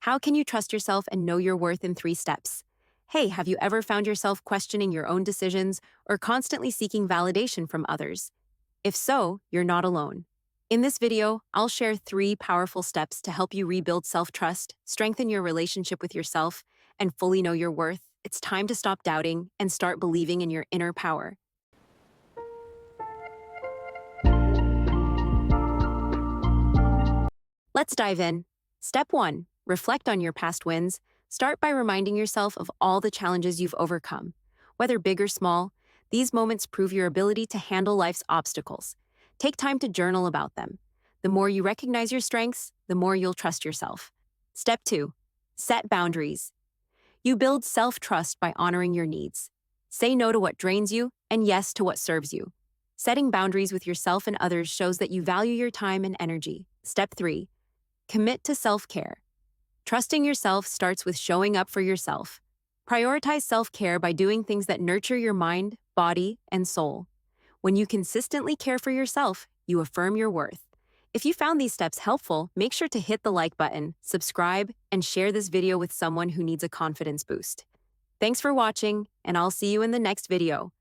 How can you trust yourself and know your worth in 3 steps? Hey, have you ever found yourself questioning your own decisions or constantly seeking validation from others? If so, you're not alone. In this video, I'll share 3 powerful steps to help you rebuild self trust, strengthen your relationship with yourself, and fully know your worth. It's time to stop doubting and start believing in your inner power. Let's dive in. Step 1: reflect on your past wins. Start by reminding yourself of all the challenges you've overcome. Whether big or small, these moments prove your ability to handle life's obstacles. Take time to journal about them. The more you recognize your strengths, the more you'll trust yourself. Step 2: set boundaries. You build self trust by honoring your needs. Say no to what drains you and yes to what serves you. Setting boundaries with yourself and others shows that you value your time and energy. Step 3: commit to self care. Trusting yourself starts with showing up for yourself. Prioritize self care by doing things that nurture your mind, body, and soul. When you consistently care for yourself, you affirm your worth. If you found these steps helpful, make sure to hit the like button, subscribe, and share this video with someone who needs a confidence boost. Thanks for watching, and I'll see you in the next video.